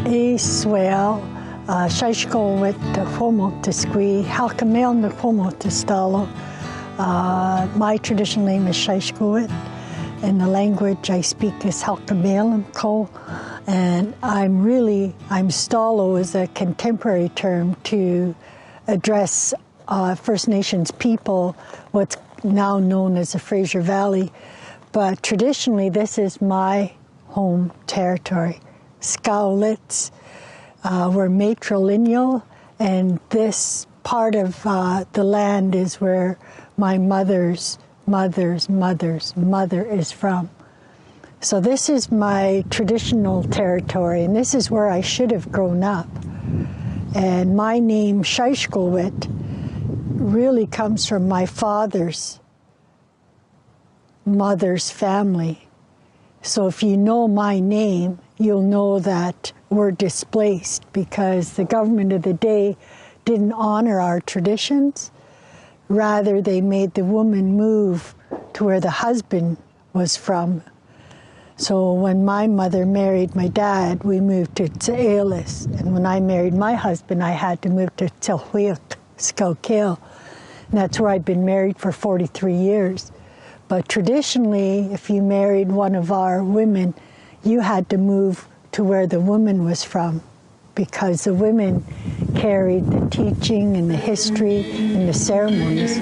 Ixel, Shashko with the Homo to Squee, Halkamel the Homo to Stalo. My traditional name is Shashkowit, and the language I speak is Halkamel Ko. And I'm Stalo is a contemporary term to address First Nations people, what's now known as the Fraser Valley. But traditionally, this is my home territory. Skowlitz, we're matrilineal, and this part of the land is where my mother's mother is from. So this is my traditional territory, and this is where I should have grown up. And my name, Shashkowit, really comes from my father's mother's family. So if you know my name, you'll know that we're displaced because the government of the day didn't honor our traditions. Rather, they made the woman move to where the husband was from. So when my mother married my dad, we moved to Tse'elis. And when I married my husband, I had to move to Tselhuiq, Skalkale. And that's where I'd been married for 43 years. But traditionally, if you married one of our women, you had to move to where the woman was from, because the women carried the teaching and the history and the ceremonies.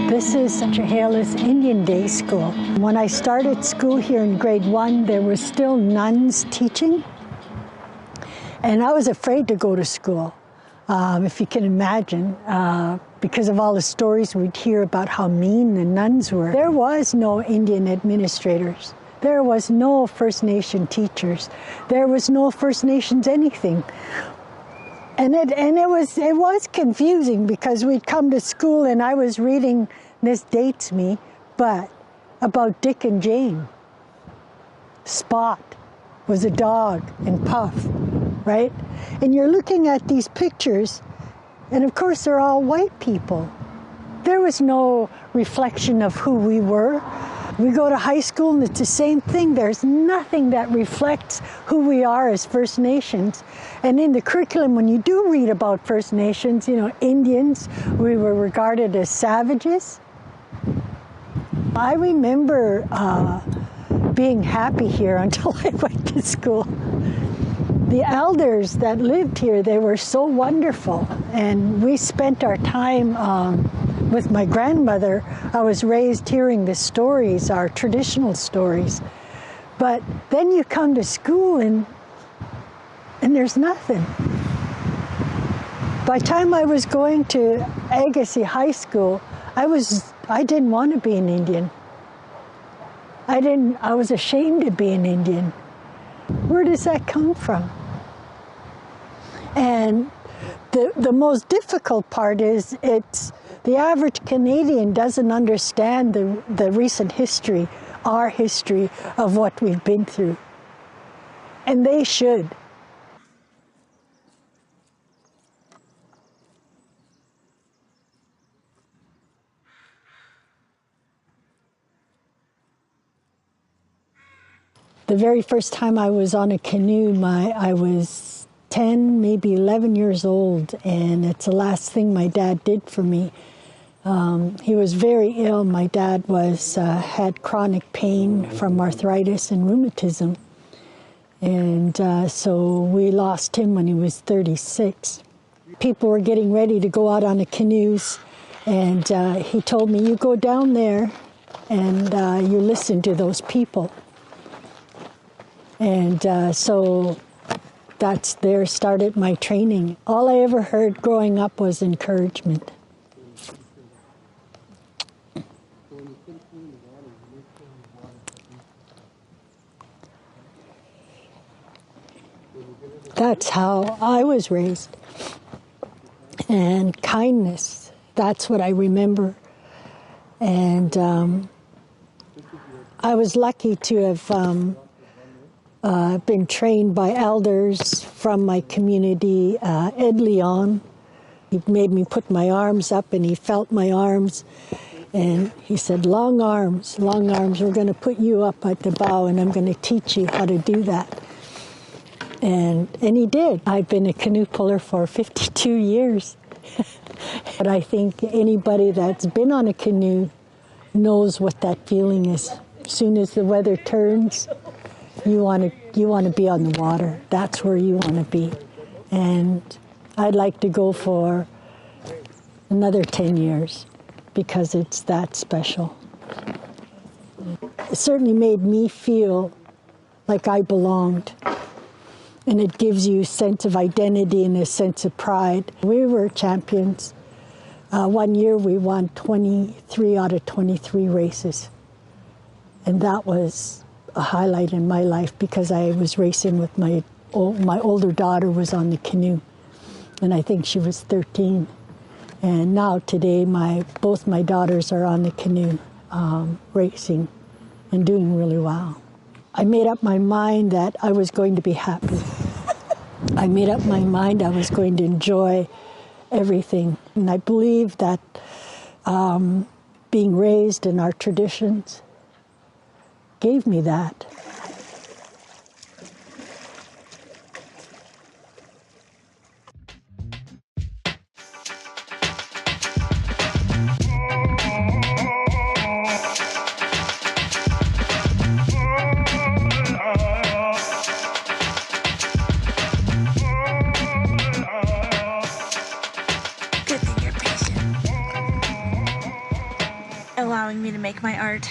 This is Chehalis Indian Day School. When I started school here in grade 1, there were still nuns teaching, and I was afraid to go to school, if you can imagine, because of all the stories we'd hear about how mean the nuns were. There was no Indian administrators. There was no First Nation teachers. There was no First Nations anything. And it was confusing because we'd come to school and I was reading, this dates me, but about Dick and Jane. Spot was a dog and Puff, right? And you're looking at these pictures, and of course they're all white people. There was no reflection of who we were. We go to high school and it's the same thing. There's nothing that reflects who we are as First Nations. And in the curriculum, when you do read about First Nations, you know, Indians, we were regarded as savages. I remember being happy here until I went to school. The elders that lived here, they were so wonderful. And we spent our time with my grandmother. I was raised hearing the stories, our traditional stories. But then you come to school and there's nothing. By the time I was going to Agassiz High School, I didn't want to be an Indian. I was ashamed to be an Indian. Where does that come from? And the most difficult part is the average Canadian doesn't understand the recent history, our history of what we've been through. And they should. The very first time I was on a canoe, I was 10, maybe 11 years old, and it's the last thing my dad did for me. He was very ill. My dad had chronic pain from arthritis and rheumatism, and so we lost him when he was 36. People were getting ready to go out on the canoes, and he told me, you go down there and you listen to those people. And so there started my training. All I ever heard growing up was encouragement. That's how I was raised. And kindness, that's what I remember. And I was lucky to have been trained by elders from my community. Ed Leon He made me put my arms up, and he felt my arms. And he said, long arms, we're going to put you up at the bow, and I'm going to teach you how to do that. And he did. I've been a canoe puller for 52 years. But I think anybody that's been on a canoe knows what that feeling is. As soon as the weather turns, you want to be on the water. That's where you want to be. And I'd like to go for another 10 years because it's that special. It certainly made me feel like I belonged. And it gives you a sense of identity and a sense of pride. We were champions. One year we won 23 out of 23 races. And that was a highlight in my life because I was racing with my older daughter was on the canoe. And I think she was 13. And now today both my daughters are on the canoe racing and doing really well. I made up my mind that I was going to be happy. I made up my mind I was going to enjoy everything. And I believe that being raised in our traditions gave me that. Allowing me to make my art.